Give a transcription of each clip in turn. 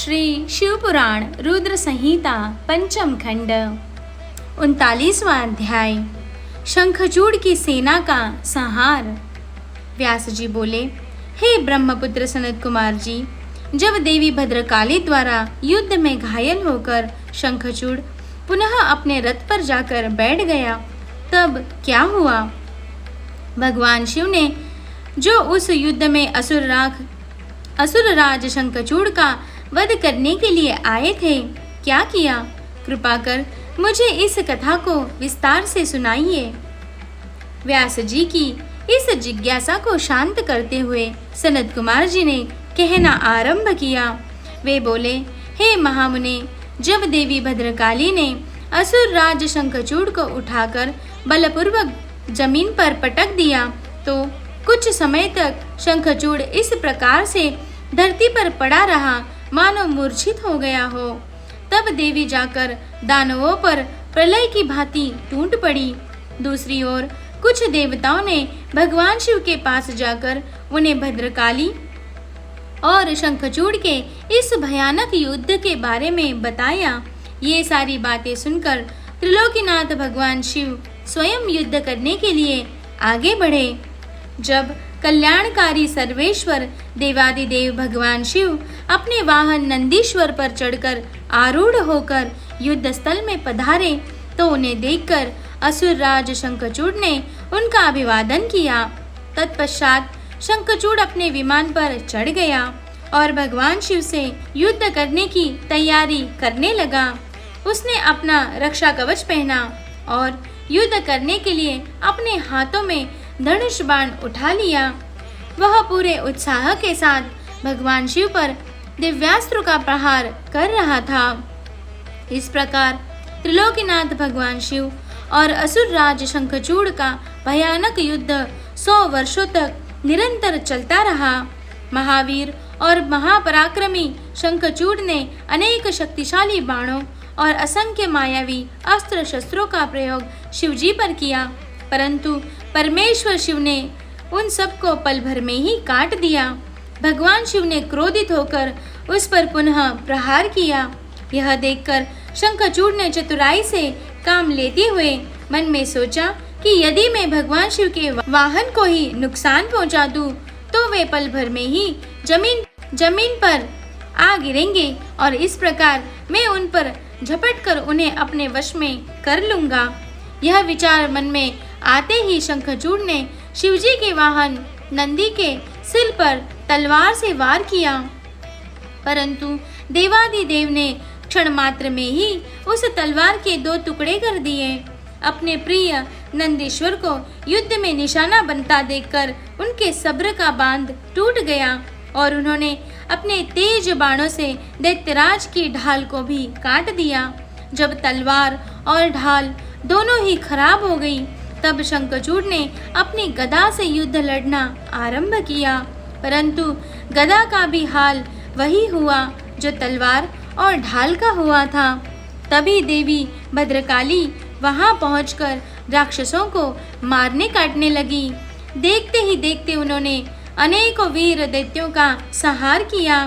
श्री शिवपुराण रुद्र संहिता पंचम खंड 39वां अध्याय शंखचूड़ की सेना का संहार। व्यास जी बोले, हे ब्रह्मपुत्र सनत कुमार जी, जब देवी भद्रकाली द्वारा युद्ध में घायल होकर शंखचूड़ पुनः अपने रथ पर जाकर बैठ गया, तब क्या हुआ? भगवान शिव ने जो उस युद्ध में असुरराज शंखचूड़ का वध करने के लिए आए थे, क्या किया? कृपा कर मुझे इस कथा को विस्तार से सुनाइए। व्यास जी की इस जिज्ञासा को शांत करते हुए सनत कुमार जी ने कहना आरंभ किया। वे बोले, हे महामुने, जब देवी भद्रकाली ने असुरराज शंखचूड़ को उठाकर बलपूर्वक जमीन पर पटक दिया, तो कुछ समय तक शंखचूड़ इस प्रकार से धरती पर पड़ा रहा मानो मूर्छित हो गया हो। तब देवी जाकर दानवों पर प्रलय की भांति टूट पड़ी। दूसरी ओर कुछ देवताओं ने भगवान शिव के पास जाकर उन्हें भद्रकाली और शंखचूड़ के इस भयानक युद्ध के बारे में बताया। ये सारी बातें सुनकर त्रिलोकीनाथ भगवान शिव स्वयं युद्ध करने के लिए आगे बढ़े। जब कल्याणकारी सर्वेश्वर देवादिदेव भगवान शिव अपने वाहन नंदीश्वर पर चढ़कर आरूढ़ होकर युद्ध स्थल में पधारे, तो उन्हें देखकर असुरराज शंखचूड़ ने उनका अभिवादन किया। तत्पश्चात शंखचूड़ अपने विमान पर चढ़ गया और भगवान शिव से युद्ध करने की तैयारी करने लगा। उसने अपना रक्षा कवच पहना और युद्ध करने के लिए अपने हाथों में धनुष बाण उठा लिया। वह पूरे उत्साह के साथ भगवान शिव पर दिव्यास्त्र का प्रहार कर रहा था। इस प्रकार त्रिलोकीनाथ भगवान शिव और असुरराज शंखचूड़ का भयानक युद्ध 100 वर्षों तक निरंतर चलता रहा। महावीर और महापराक्रमी शंखचूड़ ने अनेक शक्तिशाली बाणों और असंख्य मायावी अस्त्र शस्त्रों का प्रयोग शिवजी पर किया, परंतु परमेश्वर शिव ने उन सबको पल भर में ही काट दिया। भगवान शिव ने क्रोधित होकर उस पर पुनः प्रहार किया। यह देखकर शंखचूड़ ने चतुराई से काम लेते हुए मन में सोचा कि यदि मैं भगवान शिव के वाहन को ही नुकसान पहुंचा दूं, तो वे पल भर में ही जमीन पर आ गिरेंगे और इस प्रकार मैं उन पर झपटकर उन्हें अपने वश में कर लूंगा। यह विचार मन में आते ही शंखचूड़ ने शिवजी के वाहन नंदी के सिर पर तलवार से वार किया, परंतु देवादिदेव ने क्षण मात्र में ही उस तलवार के 2 टुकड़े कर दिए। अपने प्रिय नंदीश्वर को युद्ध में निशाना बनता देखकर उनके सब्र का बांध टूट गया और उन्होंने अपने तेज बाणों से दैत्यराज की ढाल को भी काट दिया। जब तलवार और ढाल दोनों ही खराब हो गई, तब शंखचूड़ ने अपनी गदा से युद्ध लड़ना आरंभ किया, परंतु गदा का भी हाल वही हुआ जो तलवार और ढाल का हुआ था। तभी देवी भद्रकाली वहां पहुंचकर राक्षसों को मारने काटने लगी। देखते ही देखते उन्होंने अनेकों वीर दैत्यों का संहार किया,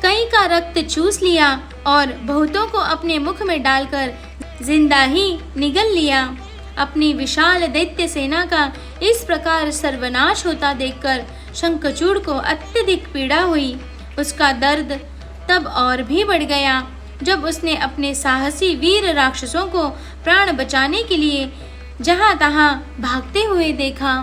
कई का रक्त चूस लिया और बहुतों को अपने मुख में डालकर जिंदा ही निगल लिया। अपनी विशाल दैत्य सेना का इस प्रकार सर्वनाश होता देखकर शंखचूड़ को अत्यधिक पीड़ा हुई। उसका दर्द तब और भी बढ़ गया जब उसने अपने साहसी वीर राक्षसों को प्राण बचाने के लिए जहां तहां भागते हुए देखा।